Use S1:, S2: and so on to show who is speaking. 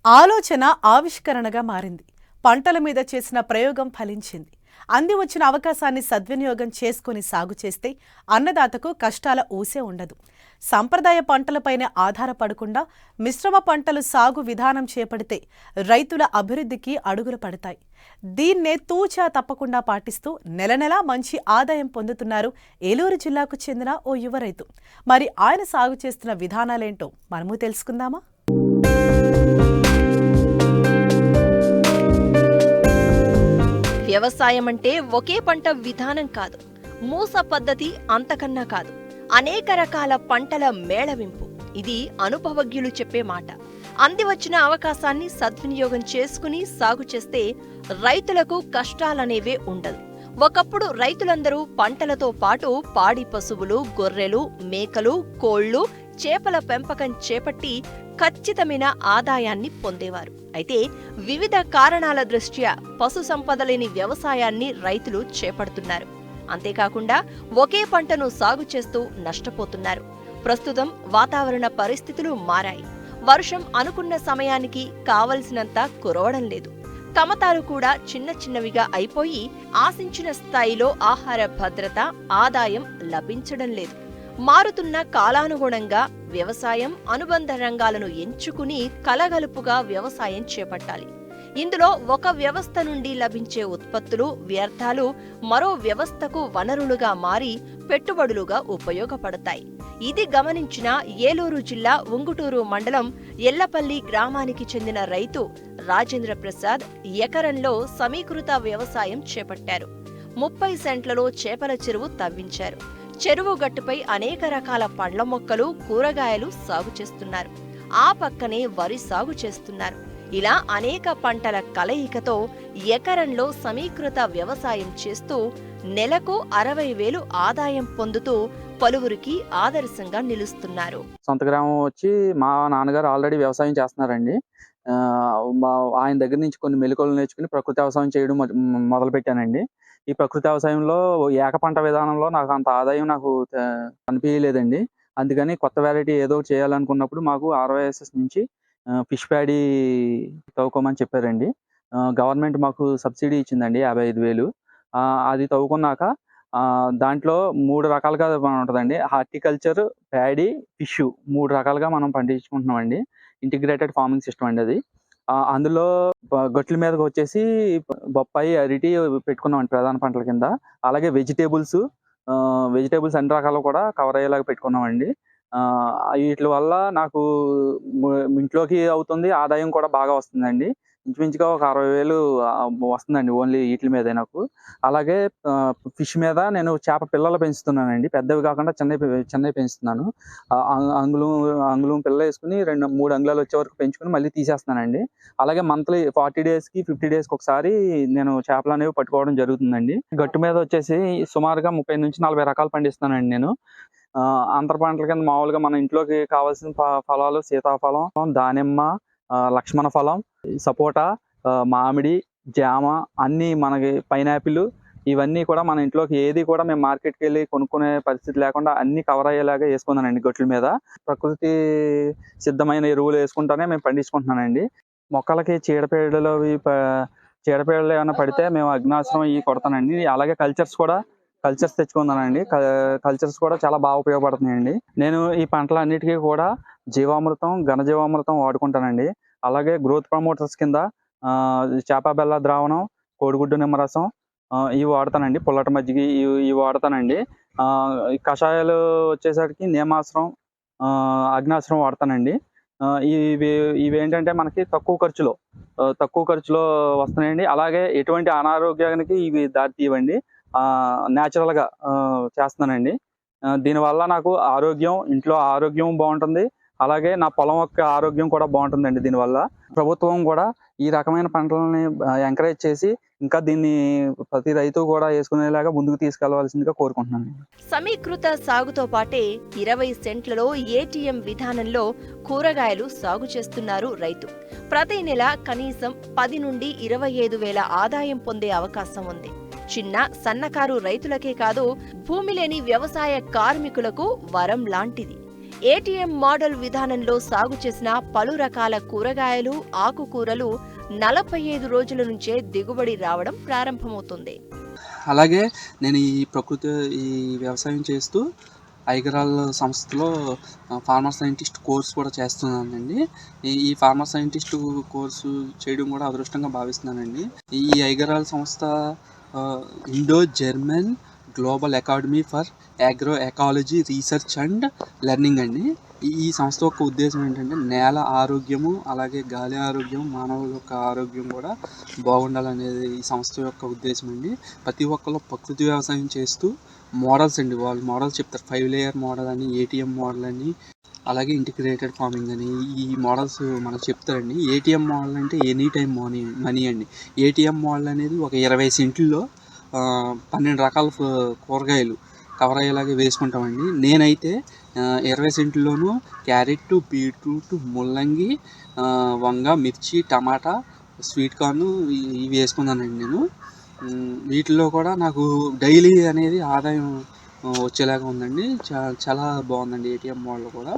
S1: ఆలోచన ఆవిష్కరణగా మారింది. పంటల మీద చేసిన ప్రయోగం ఫలించింది. అంది వచ్చిన అవకాశాన్ని సద్వినియోగం చేసుకుని సాగు చేస్తే అన్నదాతకు కష్టాల ఊసే ఉండదు. సంప్రదాయ పంటలపైనే ఆధారపడకుండా మిశ్రమ పంటలు సాగు విధానం చేపడితే రైతుల అభివృద్ధికి అడుగులు పడతాయి. దీన్నే తూచా తప్పకుండా పాటిస్తూ నెలనెలా మంచి ఆదాయం పొందుతున్నారు ఏలూరు జిల్లాకు చెందిన ఓ యువ రైతు. మరి ఆయన సాగు చేస్తున్న విధానాలేంటో మనము తెలుసుకుందామా?
S2: వ్యవసాయం అంటే ఒకే పంట విధానం కాదు, మూస పద్ధతి అంతకన్నా కాదు, అనేక రకాల పంటల మేళవింపు. ఇది అనుభవజ్ఞులు చెప్పే మాట. అంది వచ్చిన అవకాశాన్ని సద్వినియోగం చేసుకుని సాగు చేస్తే రైతులకు కష్టాలనేవే ఉండదు. ఒకప్పుడు రైతులందరూ పంటలతో పాటు పాడి పశువులు, గొర్రెలు, మేకలు, కోళ్లు, చేపల పెంపకం చేపట్టి ఖచ్చితమైన ఆదాయాన్ని పొందేవారు. అయితే వివిధ కారణాల దృష్ట్యా పశు సంపద లేని వ్యవసాయాన్ని రైతులు చేపడుతున్నారు. అంతేకాకుండా ఒకే పంటను సాగు చేస్తూ నష్టపోతున్నారు. ప్రస్తుతం వాతావరణ పరిస్థితులు మారాయి. వర్షం అనుకున్న సమయానికి కావలసినంత కురవడం లేదు. కమతాలు కూడా చిన్న చిన్నవిగా అయిపోయి ఆశించిన స్థాయిలో ఆహార భద్రత, ఆదాయం లభించడం లేదు. మారుతున్న కాలానుగుణంగా వ్యవసాయం, అనుబంధ రంగాలను ఎంచుకుని కలగలుపుగా వ్యవసాయం చేపట్టాలి. ఇందులో ఒక వ్యవస్థ నుండి లభించే ఉత్పత్తులు, వ్యర్థాలు మరో వ్యవస్థకు వనరులుగా మారి పెట్టుబడులుగా ఉపయోగపడతాయి. ఇది గమనించిన ఏలూరు జిల్లా ఉంగుటూరు మండలం ఎల్లపల్లి గ్రామానికి చెందిన రైతు రాజేంద్ర ప్రసాద్ ఎకరంలో సమీకృత వ్యవసాయం చేపట్టారు. 30 సెంట్లలో చేపల చెరువు తవ్వించారు. చెరువు గట్టుపై అనేక రకాల పండ్ల మొక్కలు, కూరగాయలు సాగు చేస్తున్నారు. ఆ పక్కనే వరి సాగు చేస్తున్నారు. ఇలా అనేక పంటల కలయికతో ఎకరంలో సమీకృత వ్యవసాయం చేస్తూ నెలకు 60,000 ఆదాయం పొందుతూ పలువురికి ఆదర్శంగా నిలుస్తున్నారు.
S3: సొంత గ్రామం వచ్చి మా నాన్నగారు ఆల్రెడీ వ్యవసాయం చేస్తున్నారండి. ఆయన దగ్గర నుంచి కొన్ని మెలకువలు నేర్చుకుని ప్రకృతి వ్యవసాయం చేయడం మొదలు పెట్టానండి. ఈ ప్రకృతి వ్యవసాయంలో ఏక పంట విధానంలో నాకు అంత ఆదాయం అనిపించలేదండి. అందుకని కొత్త వెరైటీ ఏదో చేయాలనుకున్నప్పుడు మాకు RYSS నుంచి ఫిష్ ప్యాడీ తవ్వుకోమని చెప్పారండి. గవర్నమెంట్ మాకు సబ్సిడీ ఇచ్చిందండి 55,000. అది తవ్వుకున్నాక దాంట్లో 3 రకాలుగా ఉంటుందండి. హార్టికల్చర్, ప్యాడీ, ఫిష్ 3 రకాలుగా మనం పండించుకుంటున్నామండి. ఇంటిగ్రేటెడ్ ఫార్మింగ్ సిస్టమ్ అండి అది. అందులో గట్ల మీదకి వచ్చేసి బొప్పాయి, అరటి పెట్టుకున్నామండి ప్రధాన పంటల కింద. అలాగే వెజిటేబుల్స్ అన్ని రకాలు కూడా కవర్ అయ్యేలాగా పెట్టుకున్నామండి. వీటి వల్ల నాకు ఇంట్లోకి అవుతుంది, ఆదాయం కూడా బాగా వస్తుందండి. ఇంచుమించుగా ఒక 60,000 వస్తుందండి ఓన్లీ వీటి మీదే నాకు. అలాగే ఫిష్ మీద నేను చేప పిల్లలు పెంచుతున్నానండి. పెద్దవి కాకుండా చిన్నవి పెంచుతున్నాను. అంగుళం పిల్ల వేసుకుని 2-3 అంగుళాలు వచ్చే వరకు పెంచుకుని మళ్ళీ తీసేస్తానండి. అలాగే మంత్లీ 40 డేస్కి 50 డేస్కి ఒకసారి నేను చేపలు అనేవి పట్టుకోవడం జరుగుతుందండి. గట్టు మీద వచ్చేసి సుమారుగా 30 నుంచి 40 రకాలు పండిస్తానండి నేను. అంతర పంటల కింద మామూలుగా మన ఇంట్లోకి కావాల్సిన ఫలాలు సీతాఫలం, దానిమ్మ, లక్ష్మణ ఫలం, సపోటా, మామిడి, జామ అన్నీ మనకి పైనాపిల్ ఇవన్నీ కూడా మన ఇంట్లోకి ఏది కూడా మేము మార్కెట్కి వెళ్ళి కొనుక్కునే పరిస్థితి లేకుండా అన్ని కవర్ అయ్యేలాగా వేసుకున్నానండి గట్ల మీద. ప్రకృతి సిద్ధమైన ఎరువులు వేసుకుంటానే మేము పండించుకుంటున్నానండి. మొక్కలకి చీడపీడలు ఏమైనా పడితే మేము అగ్నాస్త్రం ఇవి కొడతానండి. అలాగే కల్చర్స్ తెచ్చుకున్నానండి. కల్చర్స్ కూడా చాలా బాగా ఉపయోగపడుతున్నాయండి. నేను ఈ పంటలన్నిటికీ కూడా జీవామృతం, ఘనజీవామృతం వాడుకుంటానండి. అలాగే గ్రోత్ ప్రమోటర్స్ కింద చేప బెల్ల ద్రావణం, కోడిగుడ్డు నిమ్మరసం ఇవి వాడతానండి. పుల్లటి మజ్జిగ ఇవి వాడతానండి. కషాయాలు వచ్చేసరికి నేమాశ్రం, అగ్నాశ్రం వాడతానండి. ఇవి ఏంటంటే మనకి తక్కువ ఖర్చులో వస్తున్నాయండి. అలాగే ఎటువంటి అనారోగ్యానికి ఇవి దారి తీయవండి. న్యాచురల్గా చేస్తున్నానండి. దీనివల్ల నాకు ఇంట్లో ఆరోగ్యం బాగుంటుంది. అలాగే నా పొలం యొక్క ఆరోగ్యం కూడా బాగుంటుందండి. దీనివల్ల ప్రభుత్వం కూడా ఈ రకమైన పంటలని ఎంకరేజ్ చేసి ఇంకా దీన్ని ప్రతి రైతు కూడా వేసుకునేలాగా ముందుకు తీసుకెళ్లవలసిందిగా కోరుకుంటున్నాను.
S2: సమీకృత సాగుతో పాటే 20 సెంట్లలో ATM విధానంలో కూరగాయలు సాగు చేస్తున్నారు రైతు. ప్రతి నెల కనీసం 10 నుండి 25,000 ఆదాయం పొందే అవకాశం ఉంది. చిన్న సన్నకారు రైతులకే కాదు, భూమి లేని వ్యవసాయ కార్మికులకు వరం లాంటిది. ఏటీఎం మోడల్ విధానంలో సాగు చేసిన పలు రకాల కూరగాయలు, ఆకుకూరలు 45 రోజుల నుంచే దిగుబడి రావడం ప్రారంభమవుతుంది.
S4: అలాగే నేను ఈ వ్యవసాయం చేస్తూ ఐగరాల్ సంస్థలో ఫార్మర్ సైంటిస్ట్ కోర్స్ కూడా చేస్తున్నానండి. ఈ ఫార్మర్ సైంటిస్ట్ కోర్సు చేయడం కూడా అదృష్టంగా భావిస్తున్నానండి. ఈ ఐగరాల్ సంస్థ Indo German global academy for agro ecology research and learning అండి. ఈ సంస్థ యొక్క ఉద్దేశం ఏంటంటే నేల ఆరోగ్యము, అలాగే గాలి ఆరోగ్యం, మానవుల యొక్క ఆరోగ్యం కూడా బాగుండాలనేది ఈ సంస్థ యొక్క ఉద్దేశం అండి. ప్రతి ఒక్కరు ప్రకృతి వ్యవసాయం చేస్తూ మోడల్స్ అండి, వాళ్ళు మోడల్స్ చెప్తారు. 5 లేయర్ మోడల్ అని, ఏటీఎం మోడల్ అని, అలాగే ఇంటిగ్రేటెడ్ ఫార్మింగ్ అని ఈ మోడల్స్ మనకు చెప్తారండి. ఏటీఎం మోడల్ అంటే ఎనీ టైం మనీ అండి. ఏటీఎం మోడల్ అనేది ఒక 20 సెంట్లలో 12 రకాల కూరగాయలు కవర్ అయ్యేలాగా వేసుకుంటామండి. నేనైతే 20 సెంట్లలోనూ క్యారెట్, బీట్రూట్, ముల్లంగి, వంగ, మిర్చి, టమాటా, స్వీట్ కార్న్ ఇవి వేసుకున్నానండి నేను. వీటిల్లో కూడా నాకు డైలీ అనేది ఆదాయం వచ్చేలాగా ఉందండి. చాలా బాగుందండి ఏటీఎం మోడల్ కూడా.